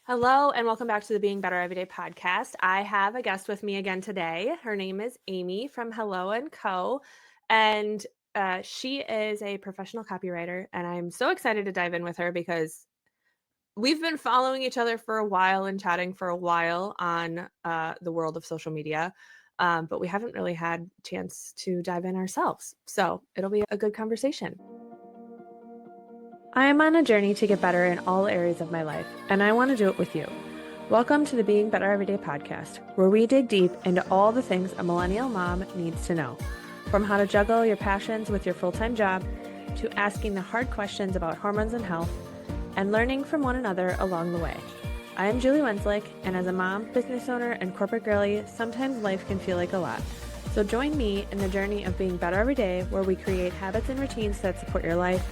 Hello, and welcome back to the Being Better Everyday podcast. I have a guest with me again today. Her name is Amy from Hello & Co. And she is a professional copywriter. And I'm so excited to dive in with her because we've been following each other for a while and chatting for a while on the world of social media. But we haven't really had a chance to dive in ourselves. So it'll be a good conversation. I am on a journey to get better in all areas of my life, and I want to do it with you. Welcome to the Being Better Everyday podcast, where we dig deep into all the things a millennial mom needs to know. From how to juggle your passions with your full-time job, to asking the hard questions about hormones and health, and learning from one another along the way. I am Julie Wenslick, and as a mom, business owner, and corporate girly, sometimes life can feel like a lot. So join me in the journey of being better every day, where we create habits and routines that support your life,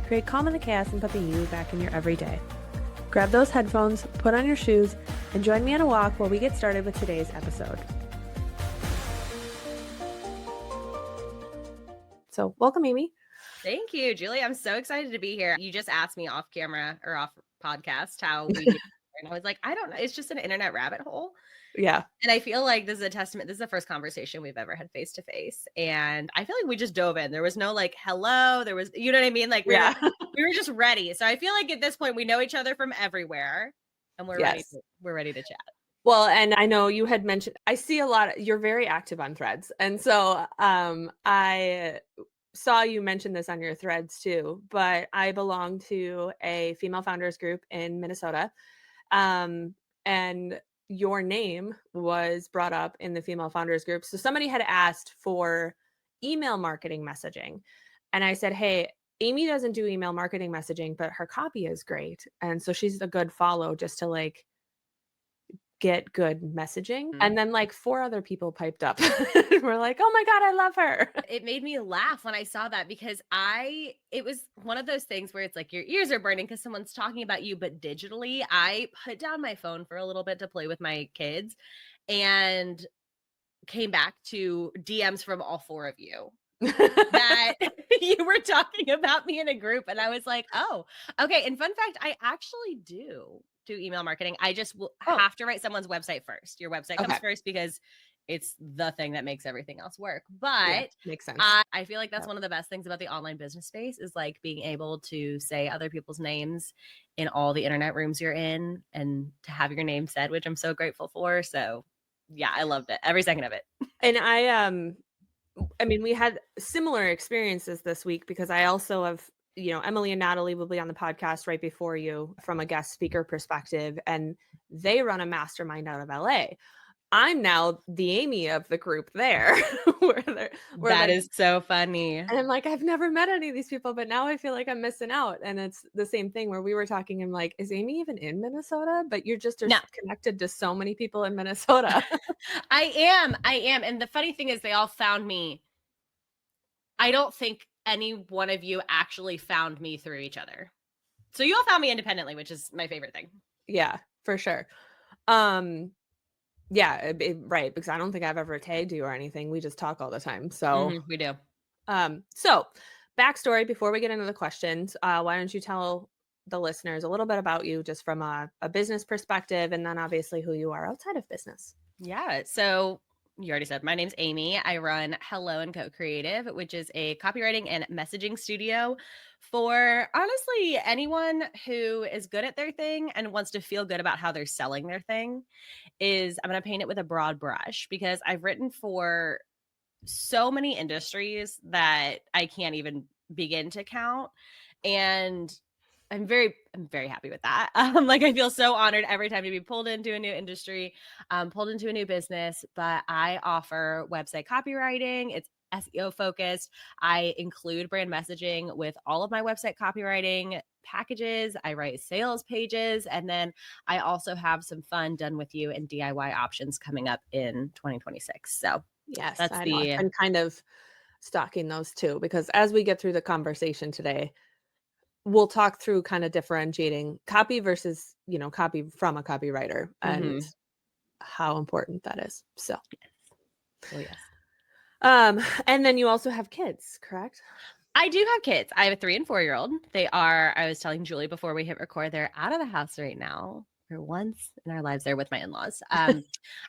create calm in the chaos, and put the you back in your everyday. Grab those headphones, put on your shoes, and join me on a walk while we get started with today's episode. So welcome, Amy. Thank you, Julie. I'm so excited to be here. You just asked me off camera or off podcast how we did, and I was like, I don't know. It's just an internet rabbit hole. Yeah. And I feel like this is a testament. This is the first conversation we've ever had face to face. And I feel like we just dove in. There was no like, hello. There was, you know what I mean? Like we were just ready. So I feel like at this point we know each other from everywhere and we're ready to chat. Well, and I know you had mentioned, I see a lot, you're very active on Threads. And so I saw you mention this on your Threads too, but I belong to a female founders group in Minnesota. And your name was brought up in the female founders group. So somebody had asked for email marketing messaging. And I said, hey, Amy doesn't do email marketing messaging, but her copy is great. And so she's a good follow just to like get good messaging. Mm-hmm. And then like 4 other people piped up. We're like, oh my God, I love her. It made me laugh when I saw that because it was one of those things where it's like your ears are burning because someone's talking about you, but digitally, I put down my phone for a little bit to play with my kids and came back to DMs from all 4 of you that you were talking about me in a group. And I was like, oh, okay. And fun fact, I actually do email marketing. I just will have to write someone's website first. Your website comes first because it's the thing that makes everything else work. But makes sense. I feel like that's one of the best things about the online business space is like being able to say other people's names in all the internet rooms you're in and to have your name said, which I'm so grateful for. So yeah, I loved it. Every second of it. And I mean, we had similar experiences this week because I also have, Emily and Natalie will be on the podcast right before you from a guest speaker perspective, and they run a mastermind out of LA. I'm now the Amy of the group there. That is so funny. And I'm like, I've never met any of these people, but now I feel like I'm missing out. And it's the same thing where we were talking. I'm like, is Amy even in Minnesota? But you're just connected to so many people in Minnesota. I am. And the funny thing is they all found me. I don't think any one of you actually found me through each other. So you all found me independently, which is my favorite thing. Yeah, for sure. Yeah, right. Because I don't think I've ever tagged you or anything. We just talk all the time. So we do. So backstory before we get into the questions, why don't you tell the listeners a little bit about you just from a business perspective, and then obviously who you are outside of business. Yeah. So you already said my name's Amy. I run Hello & Co Creative, which is a copywriting and messaging studio for honestly anyone who is good at their thing and wants to feel good about how they're selling their thing. I'm going to paint it with a broad brush because I've written for so many industries that I can't even begin to count. And I'm very happy with that. Like I feel so honored every time to be pulled into a new industry, pulled into a new business, but I offer website copywriting. It's SEO focused. I include brand messaging with all of my website copywriting packages. I write sales pages. And then I also have some fun done with you and DIY options coming up in 2026. So yes, that's I'm kind of stalking those too, because as we get through the conversation today, we'll talk through kind of differentiating copy versus, copy from a copywriter and how important that is. So, yes. And then you also have kids, correct? I do have kids. I have a 3 and 4-year-old. I was telling Julie before we hit record, they're out of the house right now. for once in our lives there with my in-laws. I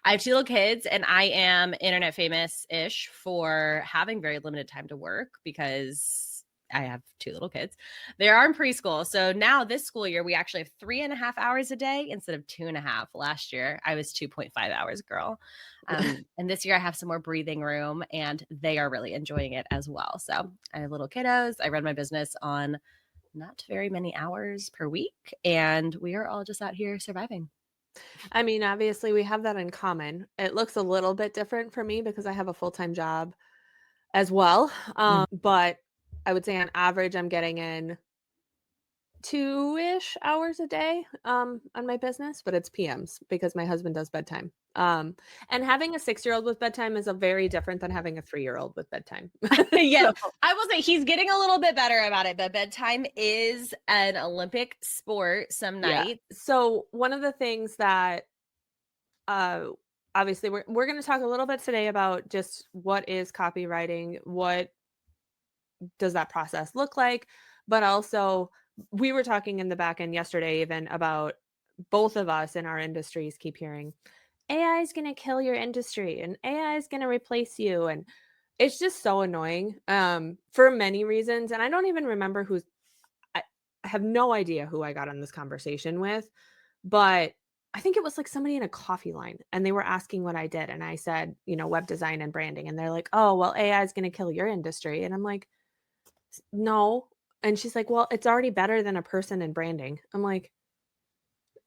have two little kids, and I am internet famous-ish for having very limited time to work because I have two little kids. They are in preschool. So now this school year, we actually have 3.5 hours a day instead of 2.5. Last year, I was 2.5 hours, girl. And this year I have some more breathing room, and they are really enjoying it as well. So I have little kiddos. I run my business on not very many hours per week, and we are all just out here surviving. I mean, obviously, we have that in common. It looks a little bit different for me because I have a full-time job as well, Mm. but I would say on average, I'm getting in 2-ish hours a day, on my business, but it's PMs because my husband does bedtime. And having a 6-year-old with bedtime is a very different than having a 3-year-old with bedtime. Yeah, So, I will say he's getting a little bit better about it, but bedtime is an Olympic sport some yeah. nights. So, one of the things that, uh, obviously we're gonna talk a little bit today about just what is copywriting, what does that process look like, but also we were talking in the back end yesterday even about both of us in our industries keep hearing AI is going to kill your industry and AI is going to replace you, and it's just so annoying for many reasons, and I don't even remember who's I, I have no idea who I got on this conversation with, but I think it was like somebody in a coffee line and they were asking what I did and I said, web design and branding, and they're like, "Oh, well, AI is going to kill your industry." And I'm like, "No." And she's like, "Well, it's already better than a person in branding." I'm like,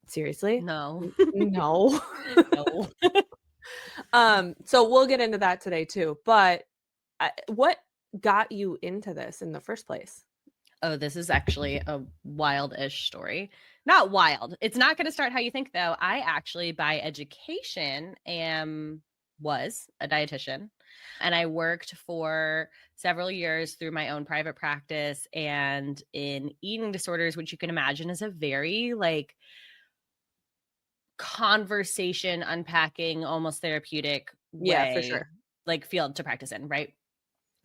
"Seriously?" No. No." No. So we'll get into that today too, but what got you into this in the first place? Oh, this is actually a wild-ish story. Not wild. It's not gonna start how you think, though. I actually, by education, was a dietitian, and I worked for several years through my own private practice and in eating disorders, which you can imagine is a very, like, conversation unpacking, almost therapeutic Yeah, for way, sure. like, field to practice in, right?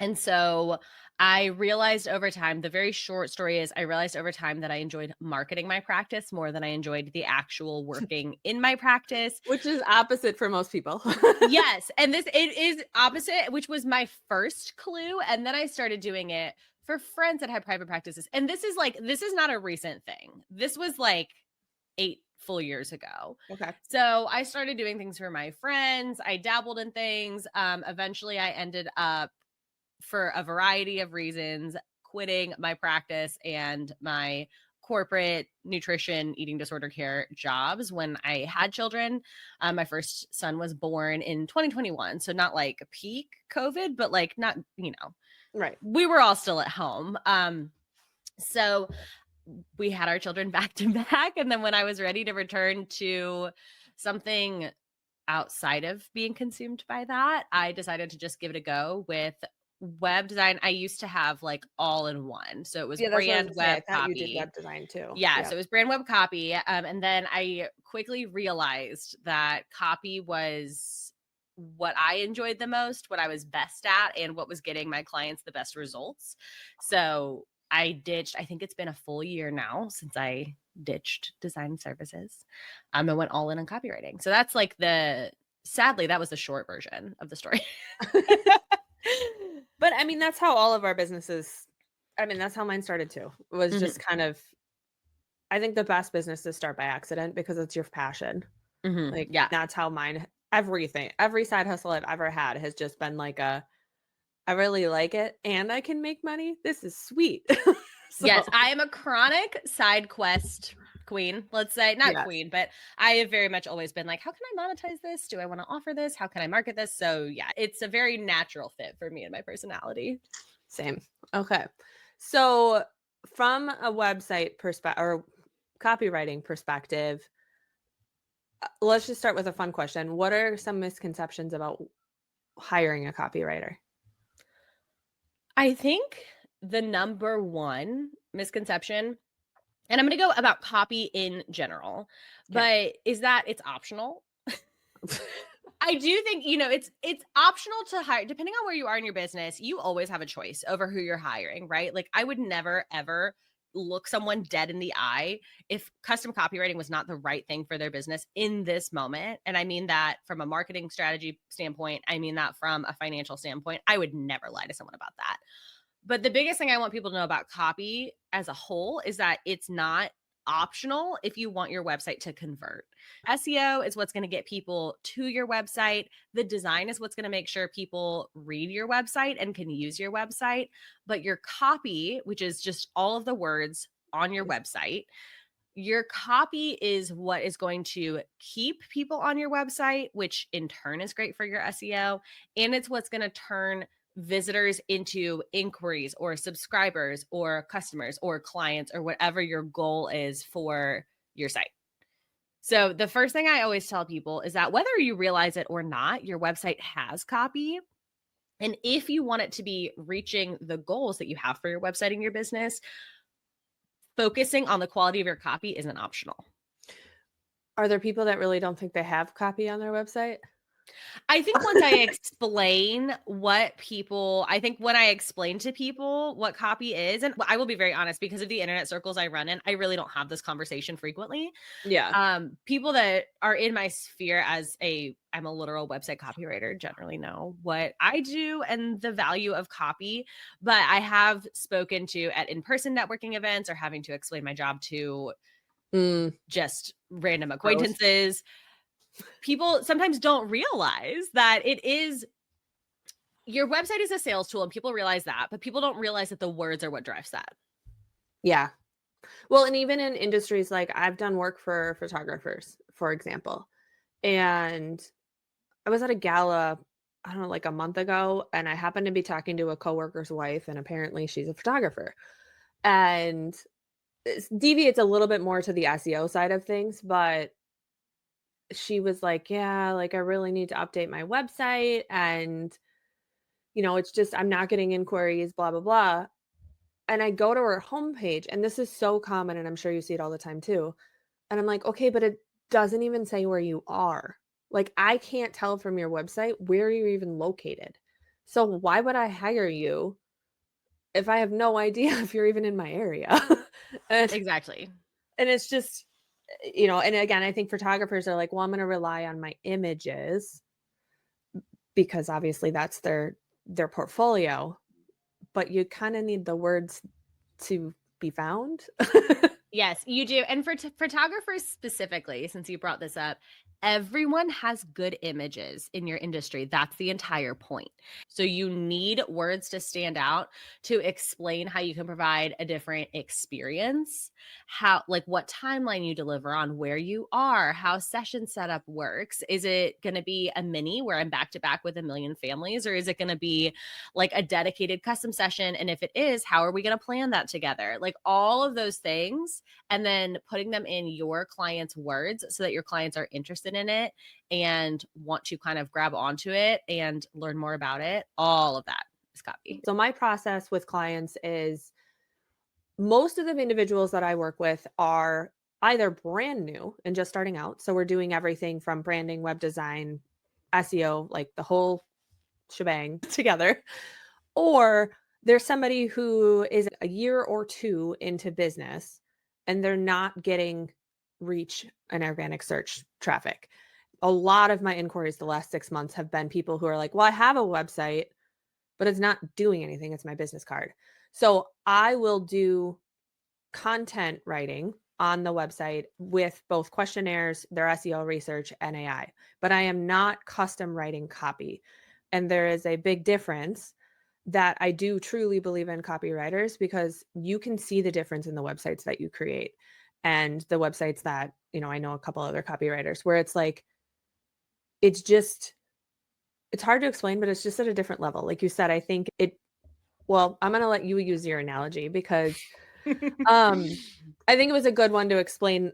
And so I realized over time, the very short story is I realized over time that I enjoyed marketing my practice more than I enjoyed the actual working in my practice. Which is opposite for most people. Yes, and it is opposite, which was my first clue, and then I started doing it for friends that had private practices. And this is not a recent thing. This was like 8 full years ago. Okay. So I started doing things for my friends. I dabbled in things. Eventually I ended up, for a variety of reasons, quitting my practice and my corporate nutrition eating disorder care jobs when I had children. My first son was born in 2021, so not like peak COVID, but like not, Right. we were all still at home. So we had our children back to back, and then when I was ready to return to something outside of being consumed by that, I decided to just give it a go with web design. I used to have like all in one. So it was Yeah, that's what I was brand gonna say. I web thought you did copy. web design too. Yeah. Yeah. So it was brand web copy. And then I quickly realized that copy was what I enjoyed the most, what I was best at, and what was getting my clients the best results. So I ditched, I think it's been a full year now since I ditched design services. And went all in on copywriting. So that's like sadly, that was the short version of the story. But I mean, that's how all of our businesses, I mean, that's how mine started too. Was just Mhm, kind of, I think the best businesses start by accident because it's your passion. mhm, Like yeah. that's how mine everything, every side hustle I've ever had has just been like I really like it and I can make money. This is sweet. Yes, So, I am a chronic side quest queen, let's say. Not yes. queen, but I have very much always been like, "How can I monetize this? Do I wanna offer this? How can I market this?" So, yeah, it's a very natural fit for me and my personality. Same. Okay. So, from a website perspective or copywriting perspective, let's just start with a fun question. What are some misconceptions about hiring a copywriter? I think the number one misconception, and I'm gonna go about copy in general, Okay. but is that it's optional. I do think, it's optional to hire depending on where you are in your business, you always have a choice over who you're hiring, right? Like I would never ever look someone dead in the eye if custom copywriting was not the right thing for their business in this moment. And I mean that from a marketing strategy standpoint, I mean that from a financial standpoint. I would never lie to someone about that. But the biggest thing I want people to know about copy as a whole is that it's not optional if you want your website to convert. SEO is what's going to get people to your website. The design is what's going to make sure people read your website and can use your website. But your copy, which is just all of the words on your website, your copy is what is going to keep people on your website, which in turn is great for your SEO. And it's what's going to turn visitors into inquiries or subscribers or customers or clients or whatever your goal is for your site. So, the first thing I always tell people is that whether you realize it or not, your website has copy. And if you want it to be reaching the goals that you have for your website and your business, focusing on the quality of your copy isn't optional. Are there people that really don't think they have copy on their website? I think once I explain what people I think when I explain to people what copy is, and I will be very honest, because of the internet circles I run in, I really don't have this conversation frequently. Yeah. People that are in my sphere I'm a literal website copywriter generally know what I do and the value of copy, but I have spoken to at in-person networking events or having to explain my job to Mm, just random gross. acquaintances. People sometimes don't realize that it is your website is a sales tool and people realize that, but people don't realize that the words are what drives that. Yeah. Well, and even in industries like I've done work for photographers, for example, and I was at a gala, I don't know, like a month ago, and I happened to be talking to a coworker's wife, and apparently she's a photographer. And it deviates a little bit more to the SEO side of things, but she was like, "Yeah, like I really need to update my website and it's just I'm not getting inquiries, blah blah blah." And I go to her homepage, and this is so common, and I'm sure you see it all the time too. And I'm like, "Okay, but it doesn't even say where you are. Like, I can't tell from your website where you're even located. So why would I hire you if I have no idea if you're even in my area?" And Exactly. it's just, and again, I think photographers are like, "Well, I'm gonna rely on my images because obviously that's their portfolio, but you kinda need the words to be found." Yes, you do. And for photographers specifically, since you brought this up, everyone has good images in your industry. That's the entire point. So you need words to stand out to explain how you can provide a different experience, how, like, what timeline you deliver on, where you are, how session setup works. Is it going to be a mini where I'm back to back with a million families, or is it going to be like a dedicated custom session? And if it is, how are we going to plan that together? Like all of those things, and then putting them in your client's words so that your clients are interested in it and want to kind of grab onto it and learn more about it. All of that is copy. So my process with clients is most of the individuals that I work with are either brand new and just starting out. So we're doing everything from branding, web design, SEO, like the whole shebang together. Or there's somebody who is a year or two into business and they're not getting reach and organic search traffic. A lot of my inquiries the last 6 months have been people who are like, well, I have a website, but it's not doing anything. It's my business card. So I will do content writing on the website with both questionnaires, their SEO research, and AI, but I am not custom writing copy. And there is a big difference that I do truly believe in copywriters because you can see the difference in the websites that you create and the websites that, I know a couple other copywriters where it's like, it's just, it's hard to explain, but it's just at a different level. Like you said, I think well, I'm going to let you use your analogy because um, I think it was a good one to explain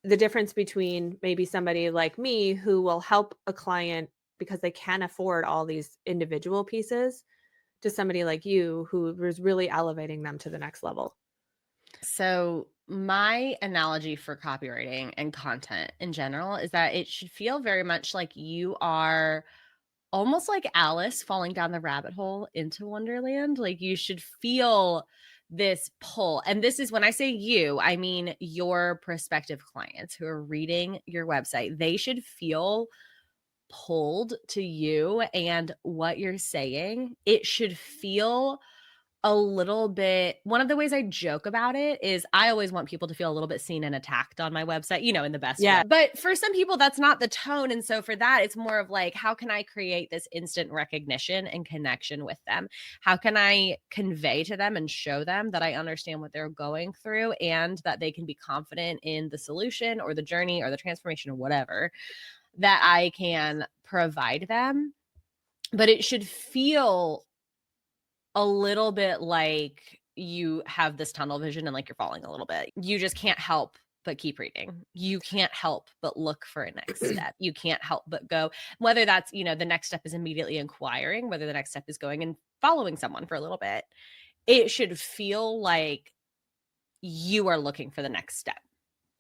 the difference between maybe somebody like me who will help a client because they can afford all these individual pieces to somebody like you who was really elevating them to the next level. So, my analogy for copywriting and content in general is that it should feel very much like you are almost like Alice falling down the rabbit hole into Wonderland. Like you should feel this pull. And this is when I say you, I mean your prospective clients who are reading your website. They should feel pulled to you and what you're saying. It should feel a little bit. One of the ways I joke about it is I always want people to feel a little bit seen and attacked on my website, in the best way. Yeah. But for some people, that's not the tone. And so for that, it's more of like, how can I create this instant recognition and connection with them? How can I convey to them and show them that I understand what they're going through and that they can be confident in the solution or the journey or the transformation or whatever that I can provide them? But it should feel a little bit like you have this tunnel vision and like you're falling a little bit. You just can't help but keep reading. You can't help but look for a next step. You can't help but go, whether that's, the next step is immediately inquiring, whether the next step is going and following someone for a little bit. It should feel like you are looking for the next step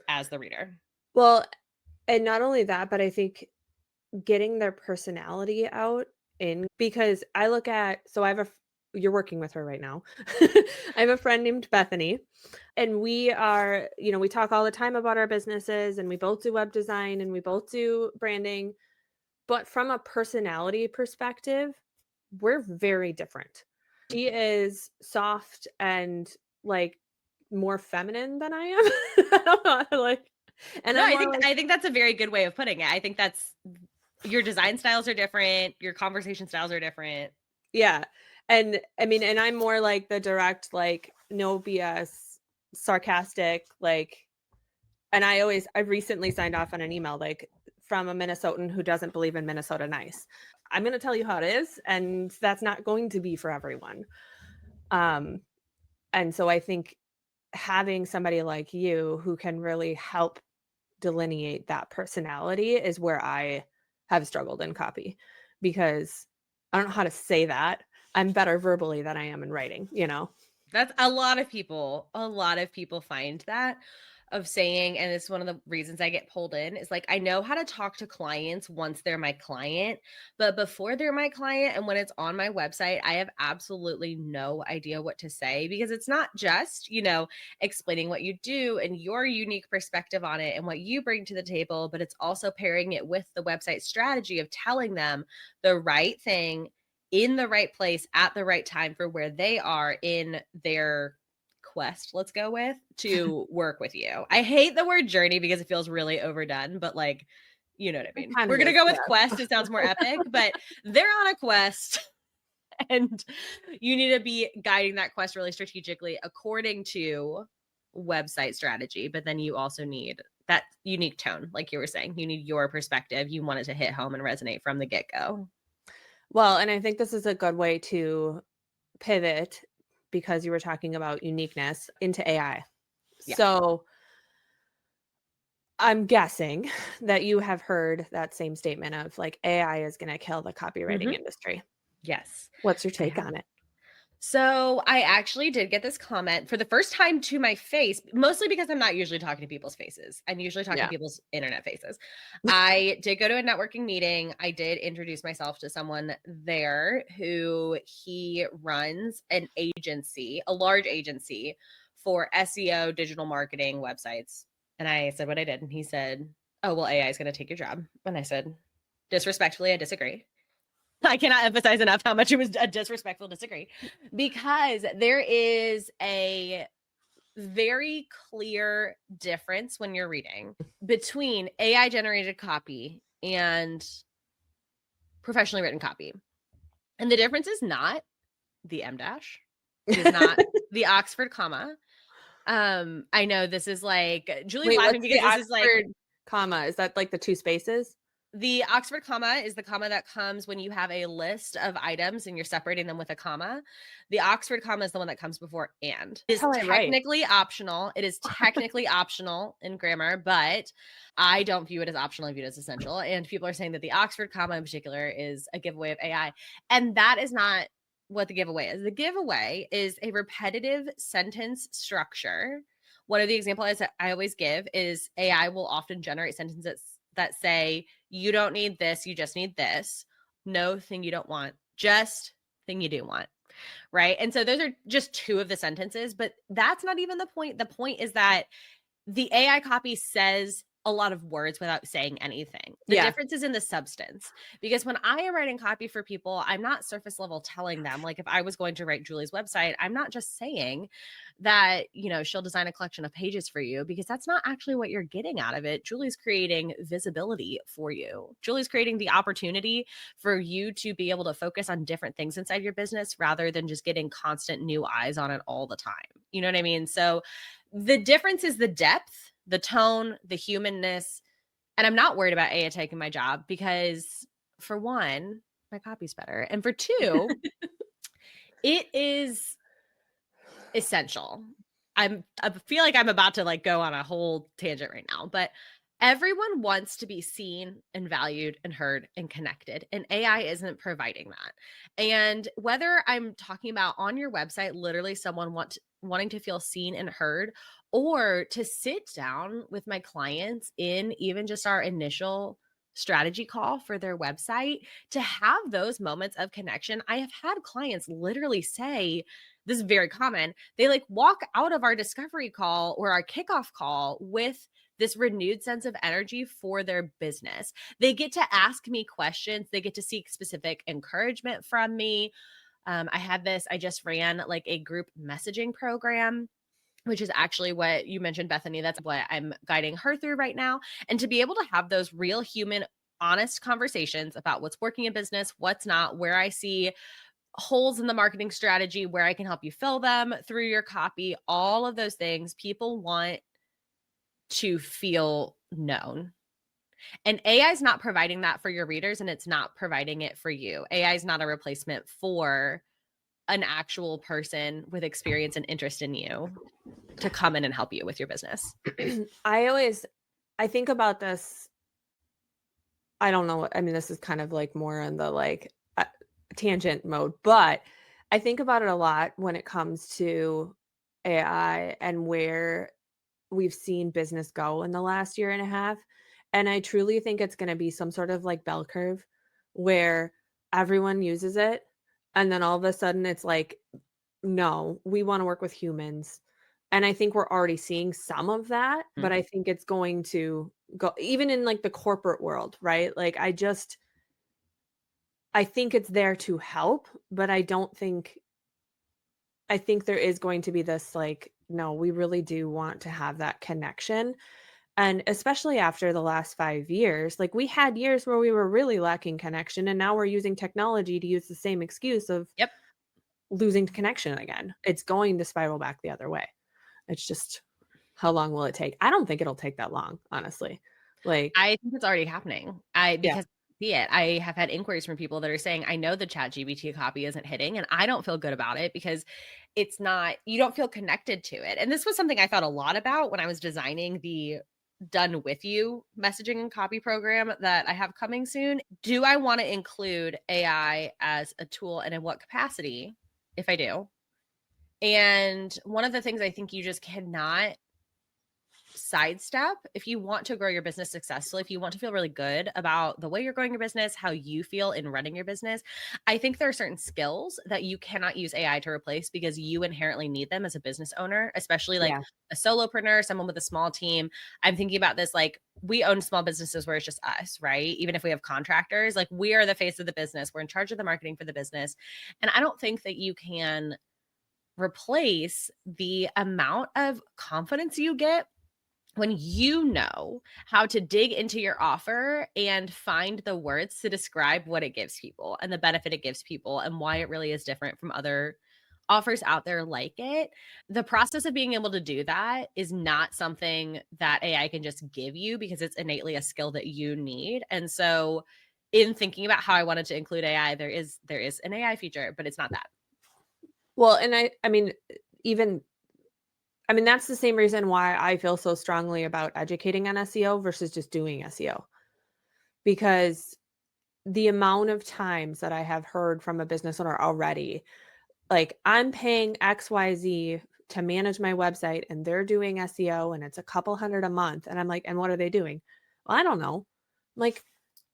as the reader. Well, and not only that, but I think getting their personality out in because I look at so I have a f you're working with her right now. I have a friend named Bethany, and we are we talk all the time about our businesses, and we both do web design, and we both do branding, but from a personality perspective, we're very different. She is soft and, like, more feminine than I am. I don't know how to, and No, I'm I more think like I think that's a very good way of putting it. I think that's your design styles are different, your conversation styles are different. yeah, and I mean, and I'm more like the direct, like, no BS, sarcastic, like and I recently signed off on an email, like, from a Minnesotan who doesn't believe in Minnesota nice. I'm gonna tell you how it is, and that's not going to be for everyone. Um, and so I think having somebody like you who can really help delineate that personality is where I have struggled in copy because I don't know how to say that. I'm better verbally than I am in writing? That's a lot of people find that of saying, and it's one of the reasons I get pulled in is like, I know how to talk to clients once they're my client, but before they're my client and when it's on my website, I have absolutely no idea what to say because it's not just, explaining what you do and your unique perspective on it and what you bring to the table, but it's also pairing it with the website strategy of telling them the right thing in the right place at the right time for where they are in their quest, let's go with, to work with you. I hate the word journey because it feels really overdone, but like, you know what I It mean? kind We're of going to is, go with yeah. quest. It sounds more epic, but they're on a quest and you need to be guiding that quest really strategically according to website strategy. But then you also need that unique tone, like you were saying. You need your perspective. You want it to hit home and resonate from the get go. Well, and I think this is a good way to pivot because you were talking about uniqueness into AI. Yeah. So I'm guessing that you have heard that same statement of like AI is going to kill the copywriting Hmm. industry. Yes. What's your I take have. on it? So I actually did get this comment for the first time to my face, mostly because I'm not usually talking to people's faces. I'm usually talking to Yeah. people's internet faces. I did go to a networking meeting. I did introduce myself to someone there who he runs an agency, a large agency for SEO, digital marketing websites. And I said what I did. And he said, "Oh, well, AI is going to take your job." And I said, disrespectfully, I disagree. I cannot emphasize enough how much it was a disrespectful disagree because there is a very clear difference when you're reading between AI generated copy and professionally written copy. And the difference is not the M dash. It is not the Oxford comma. I know this is like Julie's Wait, laughing what's the because this is like Oxford comma? Is that like the 2 spaces? the Oxford comma is the comma that comes when you have a list of items and you're separating them with a comma. The Oxford comma is the one that comes before and. It That's is how I write. technically optional. It is technically optional in grammar, but I don't view it as optional. I view it as essential. And people are saying that the Oxford comma in particular is a giveaway of AI. And that is not what the giveaway is. The giveaway is a repetitive sentence structure. One of the examples that I always give is AI will often generate sentences that say, you don't need this, you just need this. No thing you don't want, just thing you do want. right? And so those are just two of the sentences, but that's not even the point. The point is that the AI copy says a lot of words without saying anything. The Yeah. difference is in the substance. Because when I am writing copy for people, I'm not surface level telling them, like if I was going to write Julie's website, I'm not just saying that, she'll design a collection of pages for you, because that's not actually what you're getting out of it. Julie's creating visibility for you. Julie's creating the opportunity for you to be able to focus on different things inside your business rather than just getting constant new eyes on it all the time. You know what I mean? So the difference is the depth, the tone, the humanness, and I'm not worried about AI taking my job because, for one, my copy's better, and for two, it is essential. I feel like I'm about to, like, go on a whole tangent right now, but everyone wants to be seen and valued and heard and connected, and AI isn't providing that. And whether I'm talking about on your website, literally someone wanting to feel seen and heard, or to sit down with my clients in even just our initial strategy call for their website, to have those moments of connection. I have had clients literally say, this is very common, they like walk out of our discovery call or our kickoff call with this renewed sense of energy for their business. They get to ask me questions, they get to seek specific encouragement from me. I just ran like a group messaging program, which is actually what you mentioned, Bethany. That's what I'm guiding her through right now. And to be able to have those real human, honest conversations about what's working in business, what's not, where I see holes in the marketing strategy, where I can help you fill them through your copy, all of those things. People want to feel known. And AI is not providing that for your readers, and it's not providing it for you. AI is not a replacement for an actual person with experience and interest in you to come in and help you with your business. I think about this. I don't know what I mean, this is kind of like more in the like tangent mode, but I think about it a lot when it comes to AI and where we've seen business go in the last year and a half. And I truly think it's going to be some sort of like bell curve where everyone uses it. And then all of a sudden it's like, no, we want to work with humans. And I think we're already seeing some of that, but Mm. I think it's going to go even in like the corporate world, right? Like I think it's there to help, but I think there is going to be this like, no, we really do want to have that connection. And especially after the last 5 years, like we had years where we were really lacking connection and now we're using technology to use the same excuse of Yep. losing connection again. It's going to spiral back the other way. It's just how long will it take? I don't think it'll take that long, honestly. Like, I think it's already happening. yeah. Because I see it. I have had inquiries from people that are saying, I know the chat GBT copy isn't hitting, and I don't feel good about it because it's not, you don't feel connected to it. And this was something I thought a lot about when I was designing the done with you messaging and copy program that I have coming soon. Do I want to include AI as a tool, and in what capacity, if I do? And one of the things I think you just cannot sidestep, if you want to grow your business successfully, if you want to feel really good about the way you're growing your business, how you feel in running your business, I think there are certain skills that you cannot use AI to replace because you inherently need them as a business owner, especially like Yeah. a solopreneur, someone with a small team. I'm thinking about this like, we own small businesses where it's just us, right? Even if we have contractors, like we are the face of the business. We're in charge of the marketing for the business. And I don't think that you can replace the amount of confidence you get when you know how to dig into your offer and find the words to describe what it gives people and the benefit it gives people and why it really is different from other offers out there like it. The process of being able to do that is not something that AI can just give you because it's innately a skill that you need. And so in thinking about how I wanted to include AI, there is an AI feature, but it's not that. Well, and I mean, even I mean, that's the same reason why I feel so strongly about educating on SEO versus just doing SEO. Because the amount of times that I have heard from a business owner already, like, "I'm paying XYZ to manage my website, and they're doing SEO, and it's a couple hundred a month." And I'm like, "And what are they doing?" "Well, I don't know." I'm like,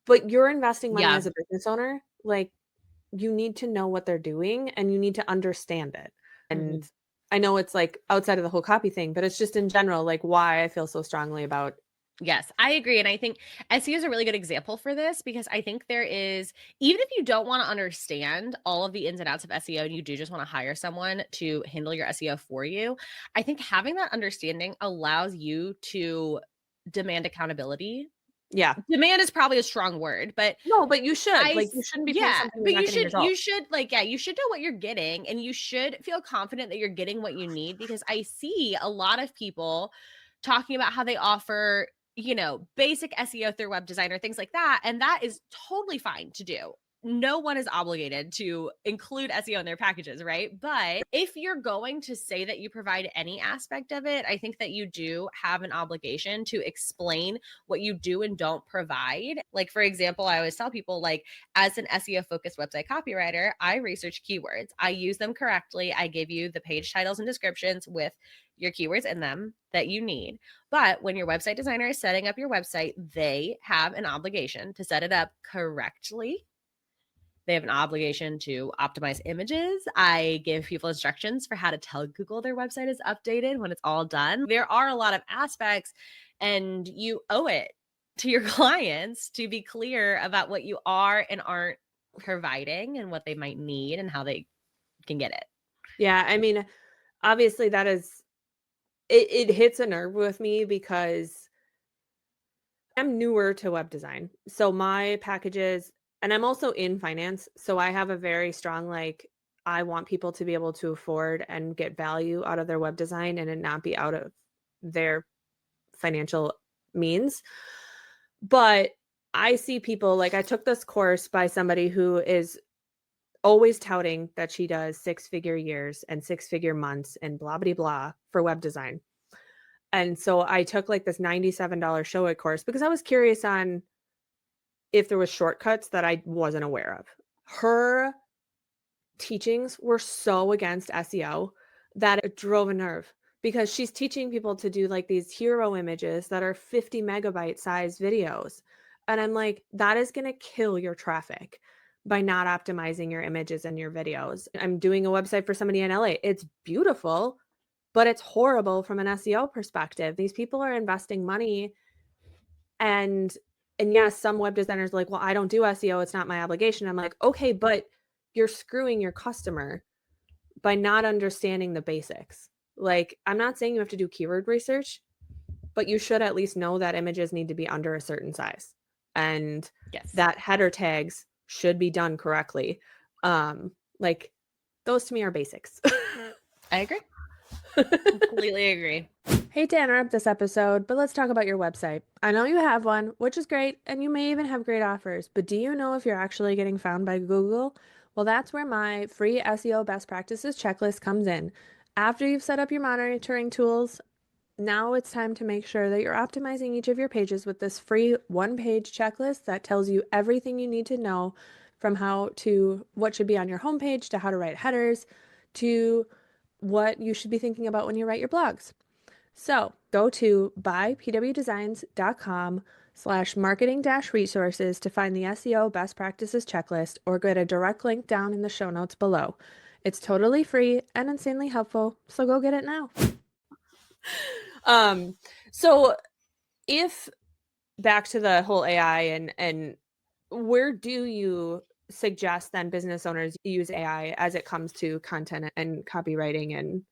"But you're investing money Yeah. as a business owner, like, you need to know what they're doing and you need to understand it. And Mhm. I know it's like outside of the whole copy thing, but it's just in general, like why I feel so strongly about. Yes, I agree, and I think SEO is a really good example for this because I think there is, even if you don't wanna understand all of the ins and outs of SEO and you do just wanna hire someone to handle your SEO for you, I think having that understanding allows you to demand accountability. Yeah. Demand is probably a strong word, but No, but you should. I Like, you s shouldn't be paying yeah, something you're but not getting you results. should, like, yeah, you should know what you're getting, and you should feel confident that you're getting what you need because I see a lot of people talking about how they offer, basic SEO through web designer, things like that, and that is totally fine to do. No one is obligated to include SEO in their packages, right? But if you're going to say that you provide any aspect of it, I think that you do have an obligation to explain what you do and don't provide. Like, for example, I always tell people, like, as an SEO focused website copywriter, I research keywords, I use them correctly, I give you the page titles and descriptions with your keywords in them that you need. But when your website designer is setting up your website, they have an obligation to set it up correctly. They have an obligation to optimize images. I give people instructions for how to tell Google their website is updated when it's all done. There are a lot of aspects, and you owe it to your clients to be clear about what you are and aren't providing and what they might need and how they can get it. Yeah, I mean, obviously that is it hits a nerve with me because I'm newer to web design. So my packages and I'm also in finance, so I have a very strong, like, I want people to be able to afford and get value out of their web design and it not be out of their financial means. But I see people like I took this course by somebody who is always touting that she does six-figure years and six-figure months and blah blah blah for web design. And so I took like this $97 show it course because I was curious on if there was shortcuts that I wasn't aware of. Her teachings were so against SEO that it drove a nerve because she's teaching people to do like these hero images that are 50 megabyte size videos. And I'm like, that is going to kill your traffic by not optimizing your images and your videos. I'm doing a website for somebody in LA. It's beautiful, but it's horrible from an SEO perspective. These people are investing money and yes, some web designers are like, "Well, I don't do SEO, it's not my obligation." I'm like, "Okay, but you're screwing your customer by not understanding the basics." Like, I'm not saying you have to do keyword research, but you should at least know that images need to be under a certain size and Yes, that header tags should be done correctly. Like, those to me are basics. I agree. Completely agree. Hate to interrupt this episode, but let's talk about your website. I know you have one, which is great, and you may even have great offers, but do you know if you're actually getting found by Google? Well, that's where my free SEO best practices checklist comes in. After you've set up your monitoring tools, now it's time to make sure that you're optimizing each of your pages with this free one-page checklist that tells you everything you need to know from how to what should be on your homepage to how to write headers to what you should be thinking about when you write your blogs. So go to buypwdesigns.com/marketing-resources to find the SEO best practices checklist or get a direct link down in the show notes below. It's totally free and insanely helpful, so go get it now. Um, so if back to the whole AI and where do you suggest then business owners use AI as it comes to content and copywriting and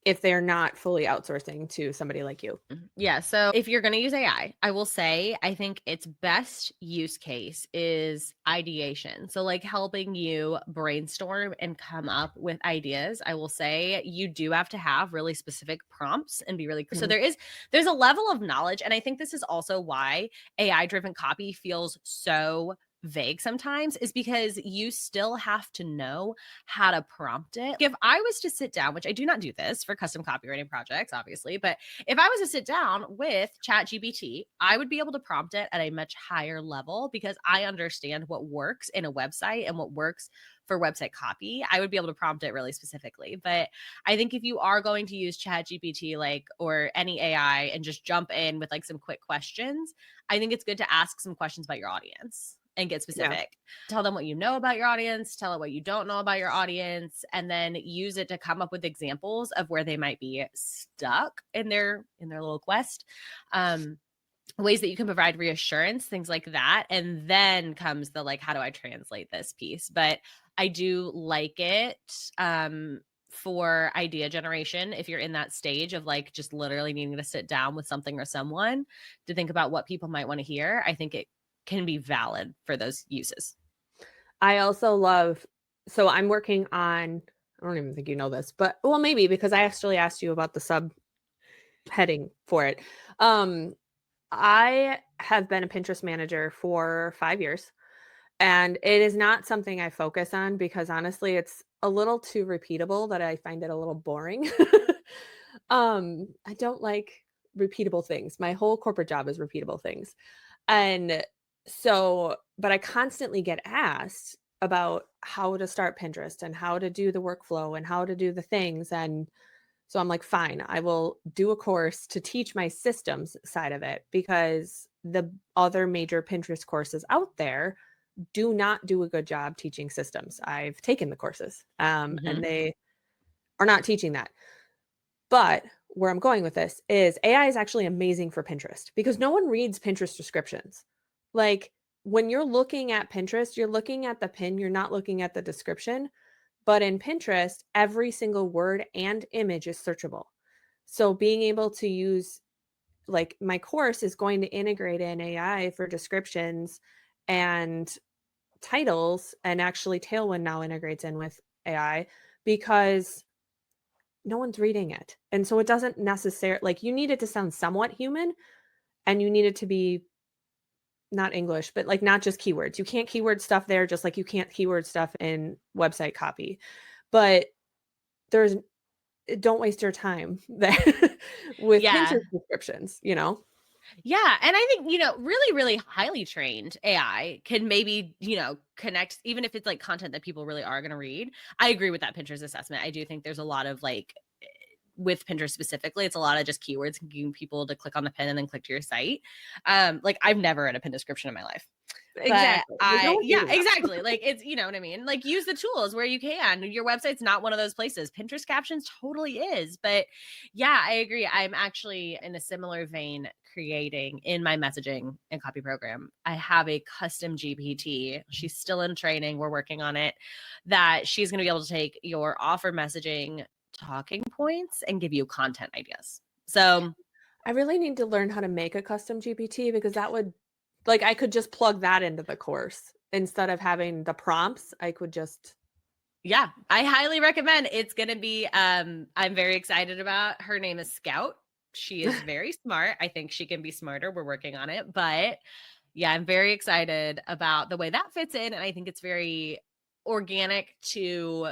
if they're not fully outsourcing to somebody like you? Yeah. So if you're going to use AI, I will say I think its best use case is ideation. So, like helping you brainstorm and come up with ideas. I will say you do have to have really specific prompts and be really so Mhm. there's a level of knowledge. And I think this is also why AI driven copy feels so vague sometimes, is because you still have to know how to prompt it. If I was to sit down, which I do not do this for custom copywriting projects, obviously, but if I was to sit down with ChatGPT, I would be able to prompt it at a much higher level because I understand what works in a website and what works for website copy. I would be able to prompt it really specifically. But I think if you are going to use ChatGPT, like, or any AI and just jump in with like some quick questions, I think it's good to ask some questions about your audience. and get Yeah. specific. Tell them what you know about your audience, tell it what you don't know about your audience, and then use it to come up with examples of where they might be stuck in their little quest. Ways that you can provide reassurance, things like that. And then comes the like, how do I translate this piece? But I do like it for idea generation. If you're in that stage of like just literally needing to sit down with something or someone to think about what people might want to hear, I think it can be valid for those uses. I also love so I'm working on I don't even think you know this, but well, maybe because I actually asked you about the subheading for it. Um, I have been a Pinterest manager for 5 years, and it is not something I focus on because honestly, it's a little too repeatable that I find it a little boring. I don't like repeatable things. My whole corporate job is repeatable things. And so, but I constantly get asked about how to start Pinterest and how to do the workflow and how to do the things. And so I'm like, fine, I will do a course to teach my systems side of it because the other major Pinterest courses out there do not do a good job teaching systems. I've taken the courses, and Mhm. they are not teaching that. But where I'm going with this is AI is actually amazing for Pinterest because no one reads Pinterest descriptions. Like when you're looking at Pinterest, you're looking at the pin, you're not looking at the description. But in Pinterest, every single word and image is searchable. So being able to use like my course is going to integrate in AI for descriptions and titles, and actually Tailwind now integrates in with AI because no one's reading it. And so it doesn't necessarily like you need it to sound somewhat human and you need it to be not English, but like not just keywords. You can't keyword stuff there just like you can't keyword stuff in website copy. But there's don't waste your time that with Yeah. Pinterest descriptions, you know? Yeah, and I think, really, really highly trained AI can maybe, connect, even if it's like content that people really are going to read. I agree with that Pinterest assessment. I do think there's a lot of like, with Pinterest specifically, it's a lot of just keywords getting people to click on the pin and then click to your site. Like I've never read a pin description in my life. But Exactly. There's no one yeah, reading them. exactly. Like it's, you know what I mean? Like use the tools where you can. Your website's not one of those places. Pinterest captions totally is. But yeah, I agree. I'm actually in a similar vein creating in my messaging and copy program. I have a custom GPT. She's still in training. We're working on it. That she's going to be able to take your offer messaging talking points and give you content ideas. So I really need to learn how to make a custom GPT because that would like I could just plug that into the course instead of having the prompts. I could just yeah, I highly recommend. It's gonna be, I'm very excited about. Her name is Scout. She is very smart. I think she can be smarter. We're working on it. But yeah, I'm very excited about the way that fits in. And I think it's very organic to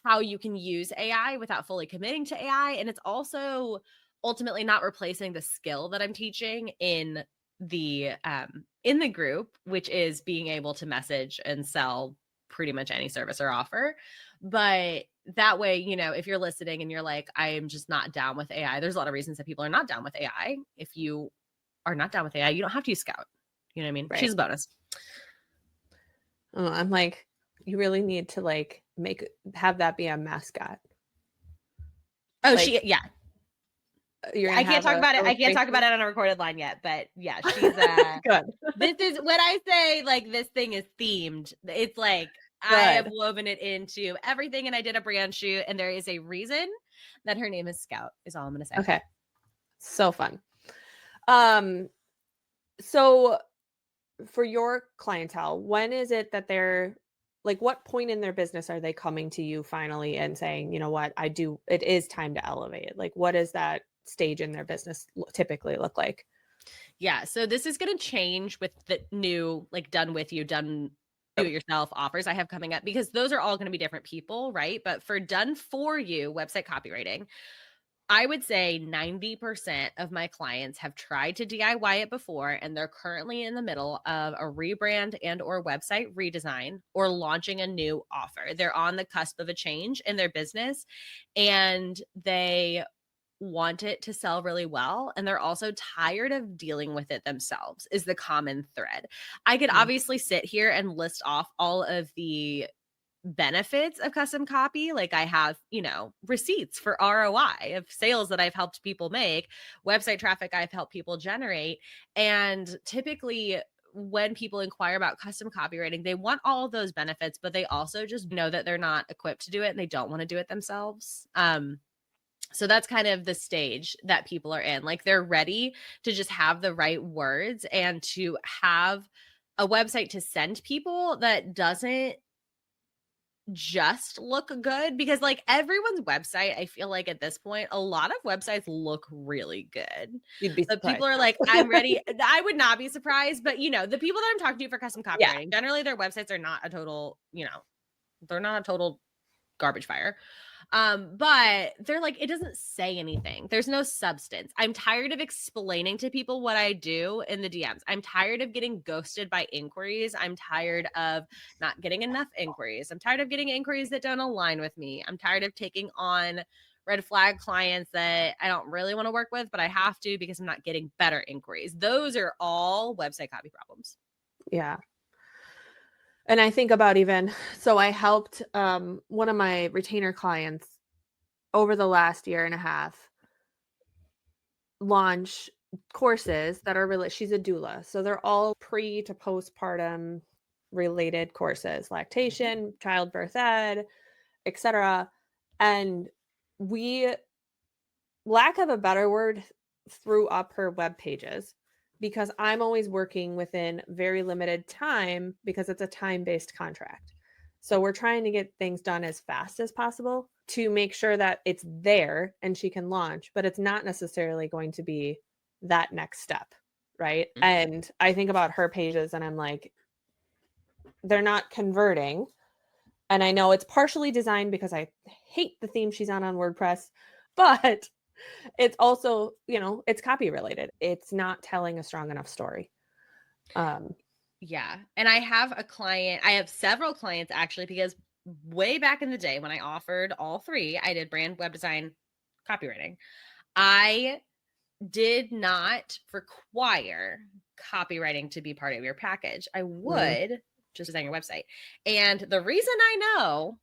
how you can use AI without fully committing to AI. And it's also ultimately not replacing the skill that I'm teaching in the group, which is being able to message and sell pretty much any service or offer. But that way, if you're listening and you're like, I am just not down with AI, there's a lot of reasons that people are not down with AI. If you are not down with AI, you don't have to use Scout. You know what I mean? right. She's a bonus. I'm like, you really need to like have that be a mascot. Oh, Like yeah. you're gonna I can't have talk a about it. I can't talk about illustration. it on a recorded line yet, but yeah, she's Good. this is when I say like this thing is themed, it's like I have Good. woven it into everything and I did a brand shoot and there is a reason that her name is Scout, is all I'm gonna say. Okay. So fun. Um, so for your clientele, when is it that they're like what point in their business are they coming to you finally and saying, "You know what? It is time to elevate." Like what does that stage in their business typically look like? Yeah, so this is gonna change with the new like done with you, done do it yourself offers I have coming up because those are all gonna be different people, right? But for done for you website copywriting, I would say 90% of my clients have tried to DIY it before and they're currently in the middle of a rebrand and or website redesign or launching a new offer. They're on the cusp of a change in their business and they want it to sell really well, and they're also tired of dealing with it themselves is the common thread. I could Mm. obviously sit here and list off all of the benefits of custom copy. Like I have, receipts for ROI of sales that I've helped people make, website traffic I've helped people generate. And typically, when people inquire about custom copywriting, they want all of those benefits, but they also just know that they're not equipped to do it and they don't want to do it themselves. So that's kind of the stage that people are in. Like they're ready to just have the right words and to have a website to send people that doesn't just look good, because like everyone's website, I feel like at this point a lot of websites look really good, You'd be but people surprised. are like, I'm ready. I would not be surprised, but the people that I'm talking to for custom Yeah. copywriting, generally their websites are not a total, they're not a total garbage fire. But they're like, it doesn't say anything. There's no substance. I'm tired of explaining to people what I do in the DMs. I'm tired of getting ghosted by inquiries. I'm tired of not getting enough inquiries. I'm tired of getting inquiries that don't align with me. I'm tired of taking on red flag clients that I don't really want to work with, but I have to because I'm not getting better inquiries. Those are all website copy problems. Yeah. And I think about so I helped one of my retainer clients over the last year and a half launch courses that are really, she's a doula. So they're all pre to postpartum related courses, Mhm. lactation, childbirth ed, etc. And we, lack of a better word, threw up her web pages because I'm always working within very limited time because it's a time-based contract. So we're trying to get things done as fast as possible to make sure that it's there and she can launch, but it's not necessarily going to be that next step, right? And I think about her pages and I'm like, they're not converting. And I know it's partially designed because I hate the theme she's on WordPress, but it's also, it's copy related. It's not telling a strong enough story. Um, Yeah. And I have several clients actually, because way back in the day when I offered all three, I did brand, web design, copywriting. I did not require copywriting to be part of your package. I mm, would just design your website. And the reason I know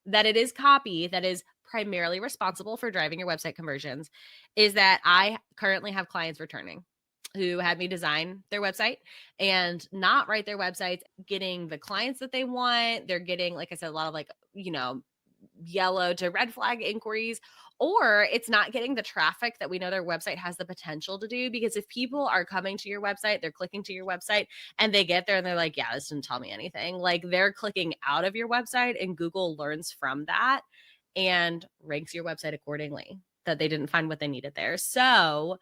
that it is copy that is primarily responsible for driving your website conversions is that I currently have clients returning who had me design their website and not write their websites, getting the clients that they want. They're getting, like I said, a lot of like, yellow to red flag inquiries, or it's not getting the traffic that we know their website has the potential to do. Because if people are coming to your website, they're clicking to your website and they get there and they're like, yeah, this didn't tell me anything. Like they're clicking out of your website and Google learns from that and ranks your website accordingly, that they didn't find what they needed there. So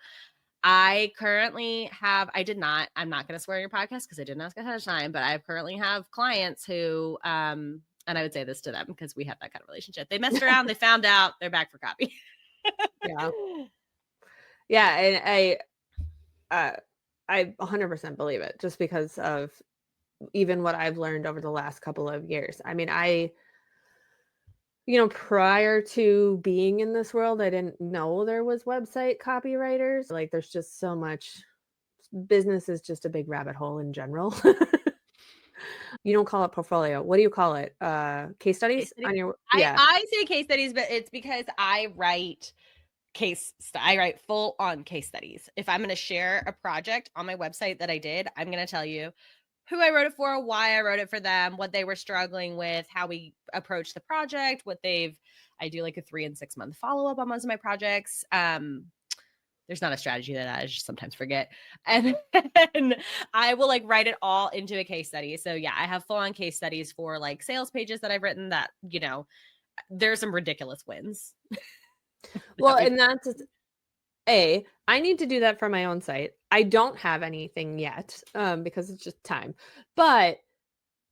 I currently have, I'm not going to swear on your podcast because I didn't ask ahead of time, but I currently have clients who, and I would say this to them because we have that kind of relationship. They messed around, they found out, they're back for copy. yeah. Yeah. And I 100% believe it just because of even what I've learned over the last couple of years. I mean, prior to being in this world, I didn't know there was website copywriters. Like, there's just so much. Business is just a big rabbit hole in general. You don't call it portfolio. What do you call it? Case Case studies studies. on your, I, yeah. I say case studies, but it's because I write full on case studies. If I'm going to share a project on my website that I did, I'm going to tell you who I wrote it for, why I wrote it for them, what they were struggling with, how we approached the project, I do like a 3 and 6 month follow up on most of my projects. There's not a strategy to that. I just sometimes forget. And then I will like write it all into a case study. So yeah, I have full on case studies for like sales pages that I've written that, there's some ridiculous wins. Well, that we've and that's I need to do that for my own site. I don't have anything yet, because it's just time. But